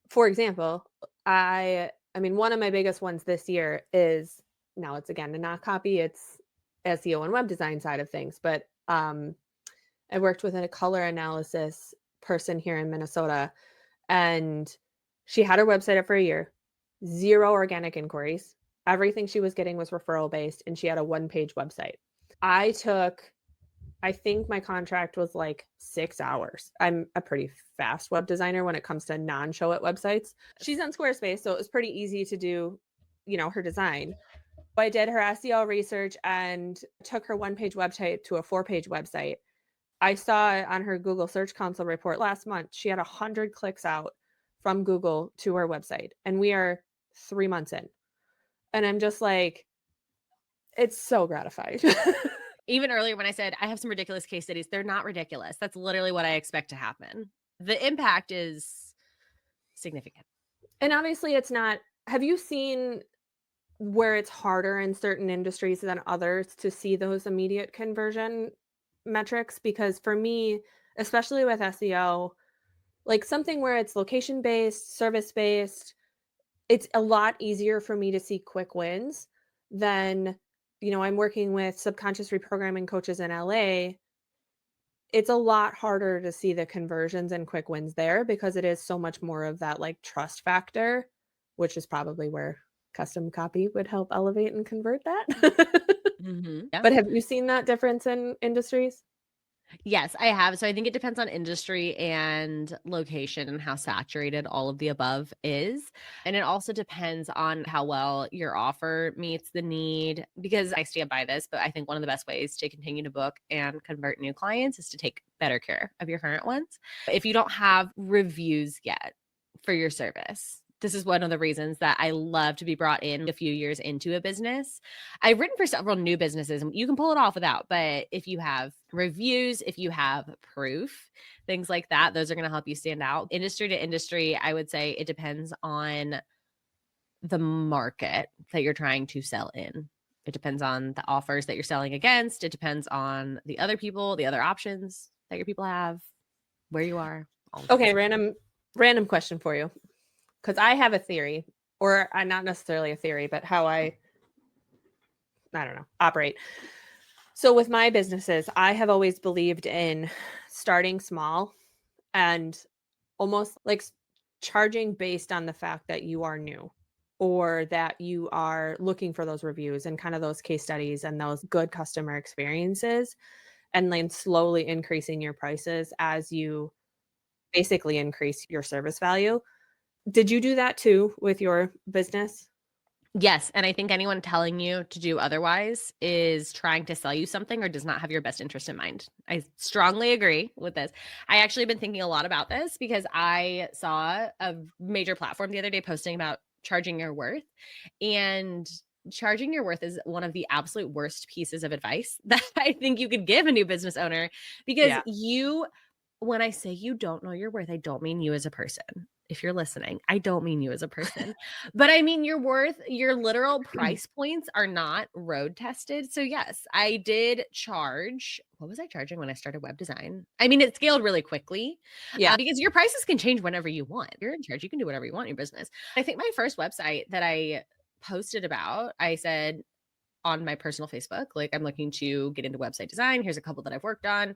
for example, I mean, one of my biggest ones this year is, now it's again not copy, it's SEO and web design side of things. But I worked with a color analysis person here in Minnesota, and she had her website up for a year, zero organic inquiries. Everything she was getting was referral based, and she had a one-page website. I took I think my contract was like 6 hours. I'm a pretty fast web designer when it comes to non-show it websites. She's on Squarespace, so it was pretty easy to do, her design. I did her SEO research and took her one-page website to a four-page website. I saw on her Google Search Console report last month, she had 100 clicks out from Google to her website, and we are 3 months in. And I'm just like, it's so gratifying. Even earlier when I said I have some ridiculous case studies, they're not ridiculous. That's literally what I expect to happen. The impact is significant. And obviously it's not have you seen where it's harder in certain industries than others to see those immediate conversion metrics? Because for me, especially with SEO, like something where it's location based, service based, it's a lot easier for me to see quick wins than, I'm working with subconscious reprogramming coaches in LA. It's a lot harder to see the conversions and quick wins there because it is so much more of that like trust factor, which is probably where custom copy would help elevate and convert that. Yeah. But have you seen that difference in industries? Yes, I have. So I think it depends on industry and location and how saturated all of the above is. And it also depends on how well your offer meets the need, because I stand by this, but I think one of the best ways to continue to book and convert new clients is to take better care of your current ones. If you don't have reviews yet for your service, this is one of the reasons that I love to be brought in a few years into a business. I've written for several new businesses and you can pull it off without, but if you have reviews, if you have proof, things like that, those are going to help you stand out. Industry to industry, I would say it depends on the market that you're trying to sell in. It depends on the offers that you're selling against. It depends on the other people, the other options that your people have, where you are, all of that Okay, stuff. random question for you because I have a theory, or not necessarily a theory, but how I don't know, operate. So with my businesses, I have always believed in starting small and almost like charging based on the fact that you are new or that you are looking for those reviews and kind of those case studies and those good customer experiences, and then slowly increasing your prices as you basically increase your service value. Did you do that too with your business? Yes, and I think anyone telling you to do otherwise is trying to sell you something or does not have your best interest in mind. I strongly agree with this. I actually been thinking a lot about this because I saw a major platform the other day posting about charging your worth, and charging your worth is one of the absolute worst pieces of advice that I think you could give a new business owner, because Yeah. when I say you don't know your worth, I don't mean you as a person. If you're listening, I don't mean you as a person, but I mean your worth, your literal price points are not road tested. So, yes, I did charge. What was I charging when I started web design? I mean, it scaled really quickly Yeah. because your prices can change whenever you want. You're in charge. You can do whatever you want in your business. I think my first website that I posted about, I said, on my personal Facebook, like, I'm looking to get into website design. Here's a couple that I've worked on,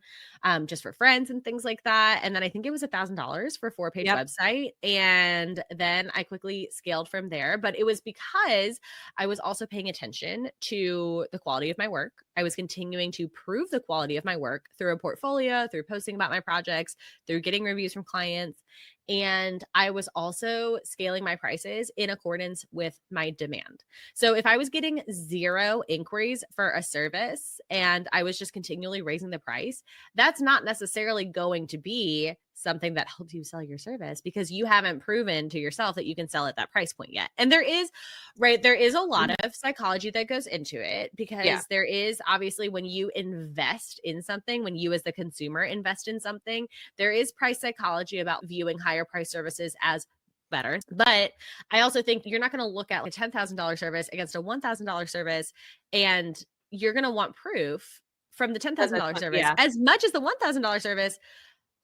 just for friends and things like that. And then I think it was $1,000 for a 4-page Yep. website. And then I quickly scaled from there. But it was because I was also paying attention to the quality of my work. I was continuing to prove the quality of my work through a portfolio, through posting about my projects, through getting reviews from clients. And I was also scaling my prices in accordance with my demand. So if I was getting 0 inquiries for a service and I was just continually raising the price, that's not necessarily going to be something that helps you sell your service, because you haven't proven to yourself that you can sell at that price point yet. And there is a lot Mhm. of psychology that goes into it, Yeah. because there is obviously, when you invest in something, when you as the consumer invest in something, there is price psychology about viewing higher price services as better. But I also think you're not going to look at like a $10,000 service against a $1,000 service, and you're going to want proof from the But $10,000 service yeah. as much as the $1,000 service,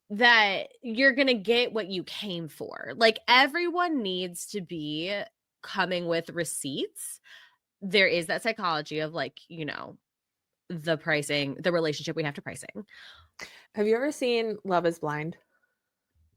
that you're going to get what you came for. Like, everyone needs to be coming with receipts. There is that psychology of, like, the pricing, the relationship we have to pricing. Have you ever seen Love Is Blind?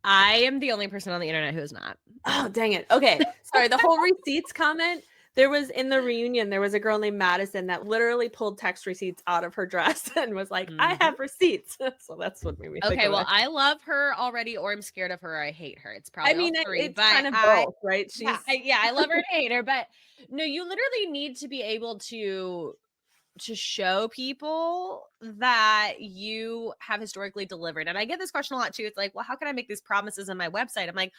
I am the only person on the internet who is not. Oh, dang it. Okay. Sorry, the whole receipts comment, There was in the reunion, there was a girl named Madison that literally pulled text receipts out of her dress and was like, "I Mhm. have receipts." So that's what made me think Okay, of well, it. I love her already, or I'm scared of her, or I hate her. It's I probably all mean, 3, it's but kind of both, right? She's I love her and I hate her, but no, you literally need to be able to show people that you have historically delivered. And I get this question a lot too. It's like, well, how can I make these promises on my website? I'm like,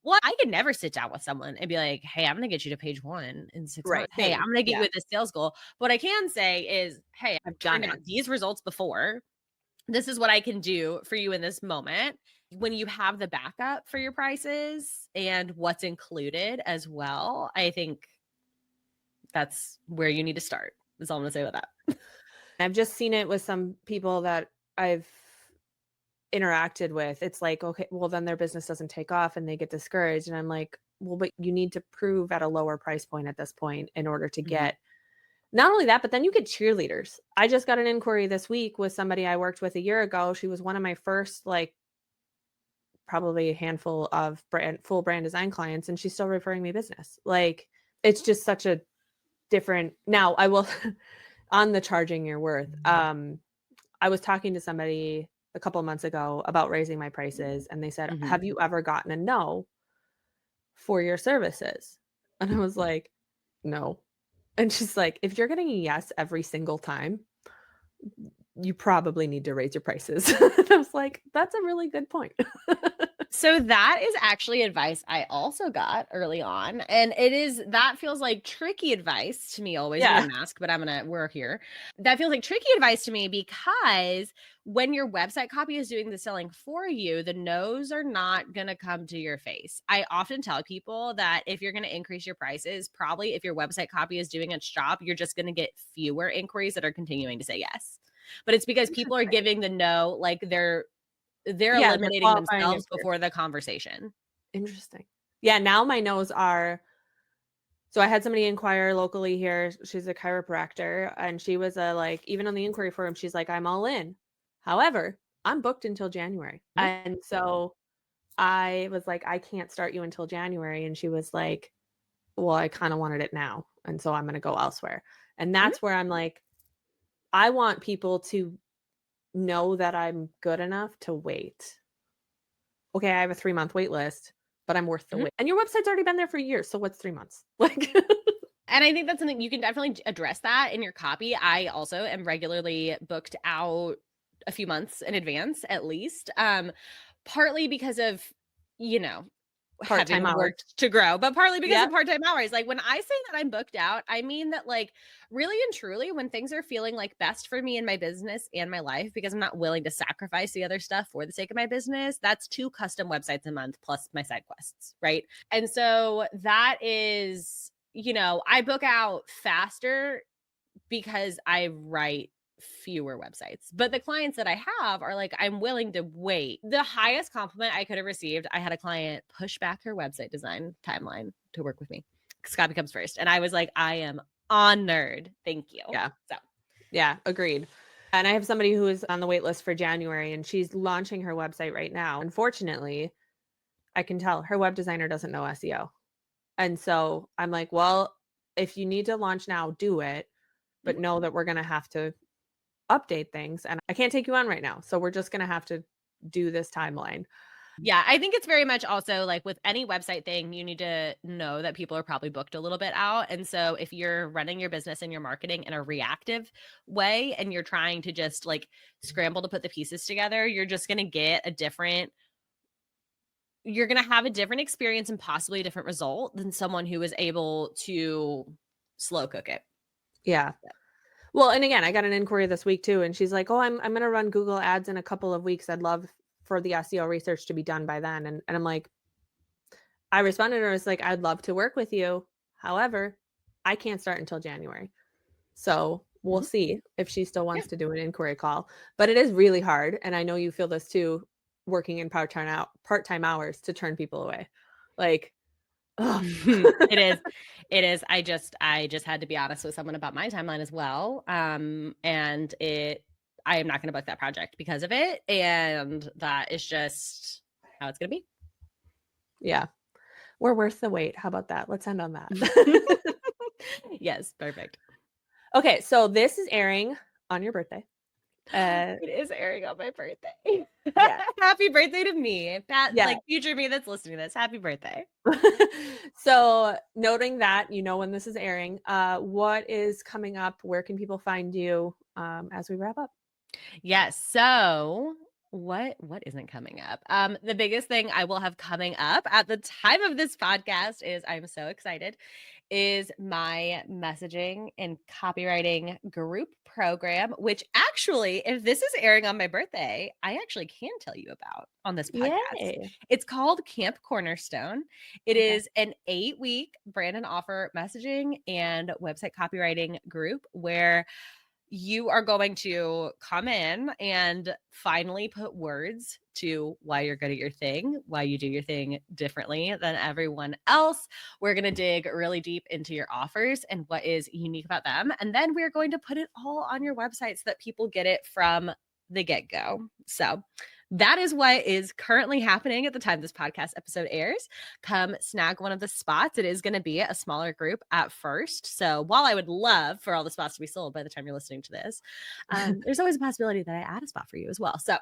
well, I could never sit down with someone and be like, hey, I'm going to get you to page 1 in 6 months. right, Hey, I'm same. going to get you Yeah, with this sales goal. What I can say is, hey, I've I've done turned it. out these results before. This is what I can do for you in this moment. When you have the backup for your prices and what's included as well, I think that's where you need to start. That's all I'm going to say about that. I've just seen it with some people that I've interacted with. It's like, okay, well, then their business doesn't take off and they get discouraged. And I'm like, well, but you need to prove at a lower price point at this point in order to Mhm. get not only that, but then you get cheerleaders. I just got an inquiry this week with somebody I worked with a year ago. She was one of my first, like, probably a handful of full brand design clients, and she's still referring me business. Like, it's just such a different now I will on the charging your worth. I was talking to somebody a couple months ago about raising my prices, and they said, Mhm. "Have you ever gotten a no for your services?" And I was like, "No." And she's like, "If you're getting a yes every single time, you probably need to raise your prices." And I was like, "That's a really good point." So that is actually advice I also got early on, and that feels like tricky advice to me always. You're Yeah. gonna ask, but we're here. That feels like tricky advice to me because when your website copy is doing the selling for you, the no's are not gonna come to your face. I often tell people that if you're gonna increase your prices, probably if your website copy is doing its job, you're just gonna get fewer inquiries that are continuing to say yes. But it's because people are Interesting. giving the no, like they're Yeah, they're eliminating qualifying it themselves first. before the conversation. Interesting. Yeah, now my no's are so I had somebody inquire locally here. She's a chiropractor, and she was like, even on the inquiry form, she's like, "I'm all in. However, I'm booked until January." Mhm, And so I was like, "I can't start you until January." And she was like, "Well, I kind of wanted it now, and so I'm going to go elsewhere." And mhm. that's where I'm like, I want people to know that I'm good enough to wait. Okay, I have a 3-month wait list, but I'm worth the Mhm. wait. And your website's already been there for years, so what's 3 months? Like And I think that's something you can definitely address that in your copy. I also am regularly booked out a few months in advance at least, partly because of, you know, part-time having hours. worked to grow, but partly because Yep. of part-time hours. Like, when I say that I'm booked out, I mean that, like, really and truly, when things are feeling, like, best for me in my business and my life, because I'm not willing to sacrifice the other stuff for the sake of my business, that's 2 custom websites a month plus my side quests, right? And so that is, I book out faster because I write fewer websites. But the clients that I have are like, I'm willing to wait. The highest compliment I could have received, I had a client push back her website design timeline to work with me. Scott comes first. And I was like, I am honored. Thank you. Yeah. So, Yeah, agreed. And I have somebody who is on the wait list for January, and she's launching her website right now. Unfortunately, I can tell her web designer doesn't know SEO. And so I'm like, "Well, if you need to launch now, do it, but mhm. know that we're gonna have to update things, and I can't take you on right now. So we're just gonna have to do this timeline." Yeah, I think it's very much also like with any website thing, you need to know that people are probably booked a little bit out. And so if you're running your business and your marketing in a reactive way and you're trying to just like scramble to put the pieces together, you're just going to get you're going to have a different experience and possibly a different result than someone who is able to slow cook it. Yeah. Well, and again, I got an inquiry this week too, and she's like, "Oh, I'm gonna run Google Ads in a couple of weeks. I'd love for the SEO research to be done by then." And I'm like, I responded to her, I was like, "I'd love to work with you. However, I can't start until January." So we'll Mhm. see if she still Yeah. wants to do an inquiry call. But it is really hard, and I know you feel this too, working in part-time hours to turn people away. Like, ugh. It is. It is. I just had to be honest with someone about my timeline as well. And I am not going to book that project because of it. And that is just how it's going Yeah. We're worth the wait. How about that? Let's end on that. to be. Yes, perfect. Okay, so this is airing on your birthday. Uh, It is airing on my birthday. yeah. Happy birthday to me. Pat, Yeah. like future me that's listening to this. Happy birthday. So, noting that, you know when this is airing, what is coming up? Where can people find you, as we wrap up? Yes. So what isn't coming up? The biggest thing I will have coming up at the time of this podcast is I'm so excited, is my messaging and copywriting group program, which actually, if this is airing on my birthday, I actually can tell you about on this podcast. Yay. It's called Camp Cornerstone. It Okay. is an 8-week brand and offer messaging and website copywriting group where you are going to come in and finally put words to why you're good at your thing, why you do your thing differently than everyone else. We're going to dig really deep into your offers and what is unique about them. And then we're going to put it all on your website so that people get it from the get go. So, that is what is currently happening at the time this podcast episode airs. Come snag one of the spots. It is going to be a smaller group at first. So while I would love for all the spots to be sold by the time you're listening to this, there's always a possibility that I add a spot for you as well. So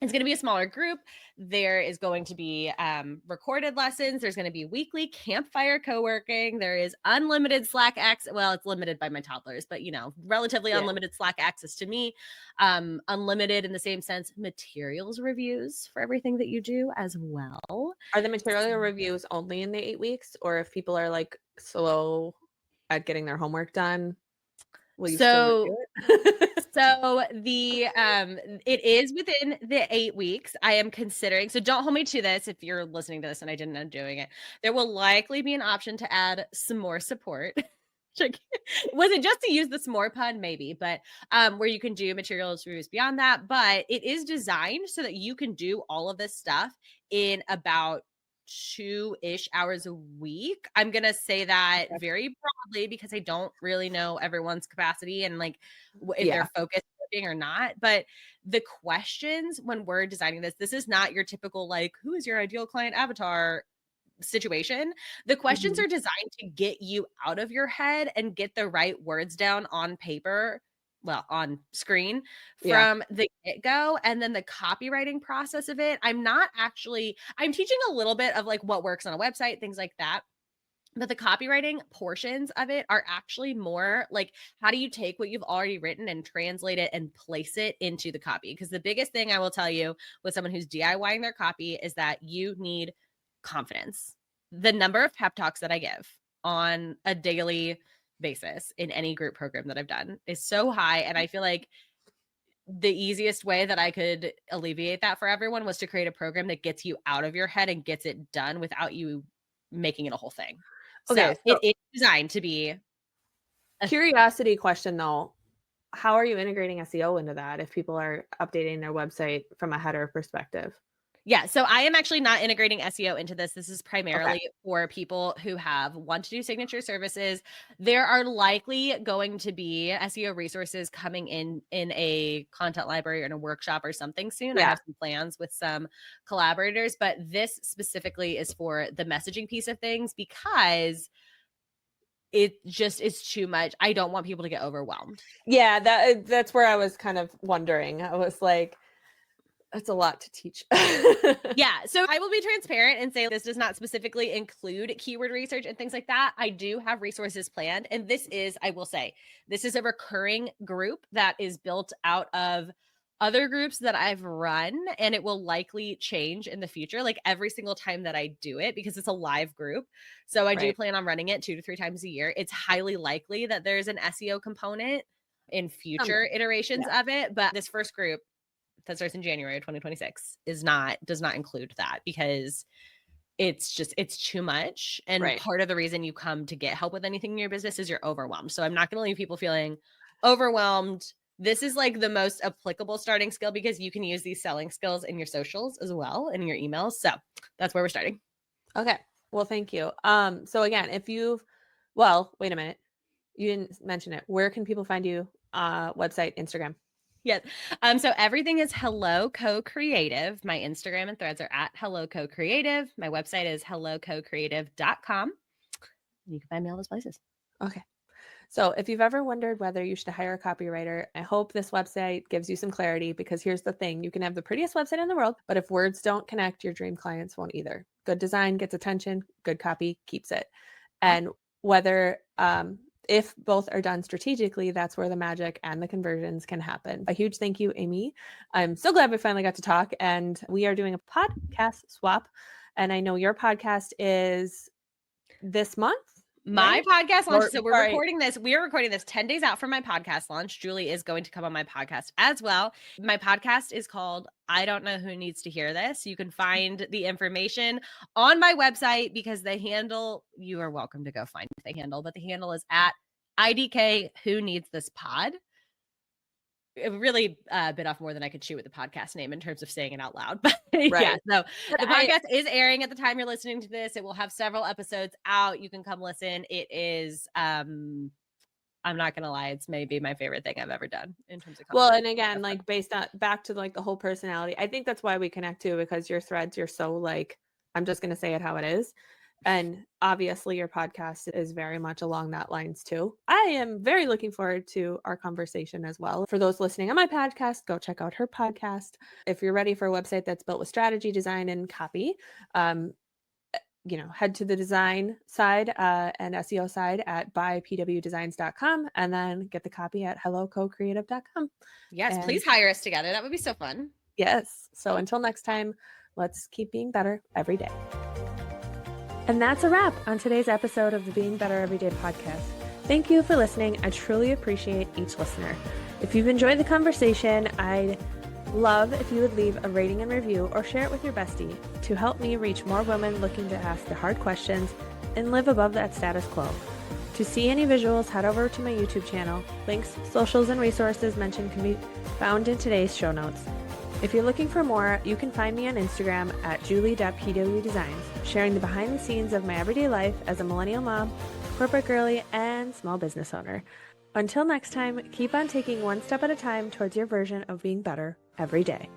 it's going to be a smaller group. There is going to be recorded lessons. There's going to be weekly campfire co-working. There is unlimited Slack access. Well, it's limited by my toddlers, but relatively Yeah. unlimited Slack access to me. Unlimited in the same sense, materials reviews for everything that you do as well. Are the material reviews only in the 8 weeks, or if people are, like, slow at getting their homework done, will you still So review it? So it is within the 8 weeks. I am considering, so don't hold me to this if you're listening to this and I didn't end up doing it. There will likely be an option to add some more support. Like, was it just to use the s'more pun? Maybe, but where you can do materials reviews beyond that. But it is designed so that you can do all of this stuff in about 2-ish hours a week. I'm gonna say that Okay. very broadly because I don't really know everyone's capacity and like if they're Yeah. focused working or not. But the questions when we're designing this is not your typical like, who is your ideal client avatar situation. The questions Mhm. are designed to get you out of your head and get the right words down on paper, well, on screen Yeah. from the get-go. And then the copywriting process of it, I'm teaching a little bit of like what works on a website, things like that. But the copywriting portions of it are actually more like, how do you take what you've already written and translate it and place it into the copy? Because the biggest thing I will tell you with someone who's DIYing their copy is that you need confidence. The number of pep talks that I give on a daily basis in any group program that I've done is so high. And I feel like the easiest way that I could alleviate that for everyone was to create a program that gets you out of your head and gets it done without you making it a whole thing. So Okay, it so is designed to be a curiosity question, though. How are you integrating SEO into that if people are updating their website from a header perspective? Yeah, so I am actually not integrating SEO into this. This is Okay. primarily for people who want to do signature services. There are likely going to be SEO resources coming in a content library or in a workshop or something soon. I Yeah. have some plans with some collaborators, but this specifically is for the messaging piece of things because it just is too much. I don't want people to get overwhelmed. Yeah, that's where I was kind of wondering. I was like, "That's a lot to teach." Yeah, so I will be transparent and say this does not specifically include keyword research and things like that. I do have resources planned, and I will say, this is a recurring group that is built out of other groups that I've run, and it will likely change in the future, like every single time that I do it, because it's a live group. So I do Right. plan on running it 2 to 3 times a year. It's highly likely that there's an SEO component in Someday. future iterations Yeah. of it, but this first group that starts in January of 2026 does not include that because it's too much. And Right. part of the reason you come to get help with anything in your business is you're overwhelmed. So I'm not going to leave people feeling overwhelmed. This is like the most applicable starting skill because you can use these selling skills in your socials as well and in your emails. So that's where we're starting. Okay. Well, thank you. So again, well, wait a minute. You didn't mention it. Where can people find you? Website, Instagram. Yes. So everything is Hello Co Creative. My Instagram and threads are at Hello Co Creative. My website is hellococreative.com. You can find me all those places. Okay. So if you've ever wondered whether you should hire a copywriter, I hope this website gives you some clarity because here's the thing. You can have the prettiest website in the world, but if words don't connect, your dream clients won't either. Good design gets attention, good copy keeps it. And whether if both are done strategically, that's where the magic and the conversions can happen. A huge thank you, Amy. I'm so glad we finally got to talk, and we are doing a podcast swap. And I know your podcast is this month, My right? podcast launch. Or So we're sorry. recording this. We are recording this 10 days out from my podcast launch. Julie is going to come on my podcast as well. My podcast is called I Don't Know Who Needs to Hear This. You can find the information on my website because the handle, you are welcome to go find the handle, but the handle is at IDK Who Needs This Pod. It really bit off more than I could chew with the podcast name in terms of saying it out loud. But yeah, Right. so But the podcast is airing at the time you're listening to this. It will have several episodes out. You can come listen. It is, I'm not going to lie, it's maybe my favorite thing I've ever done in terms of well, content. and again, like based on back to like the whole personality, I think that's why we connect too, because your threads, you're so like, I'm just going to say it how it is. And obviously your podcast is very much along that lines too. I am very looking forward to our conversation as well. For those listening on my podcast, go check out her podcast. If you're ready for a website that's built with strategy, design, and copy, head to the design side and SEO side at buypwdesigns.com and then get the copy at hellococreative.com. Yes, And please hire us together. That would be so fun. yes, so until next time, let's keep being better every day. And that's a wrap on today's episode of the Being Better Everyday podcast. Thank you for listening. I truly appreciate each listener. If you've enjoyed the conversation, I'd love if you would leave a rating and review or share it with your bestie to help me reach more women looking to ask the hard questions and live above that status quo. To see any visuals, head over to my YouTube channel. Links, socials, and resources mentioned can be found in today's show notes. If you're looking for more, you can find me on Instagram at julie.pwdesigns, sharing the behind the scenes of my everyday life as a millennial mom, corporate girly, and small business owner. Until next time, keep on taking one step at a time towards your version of being better every day.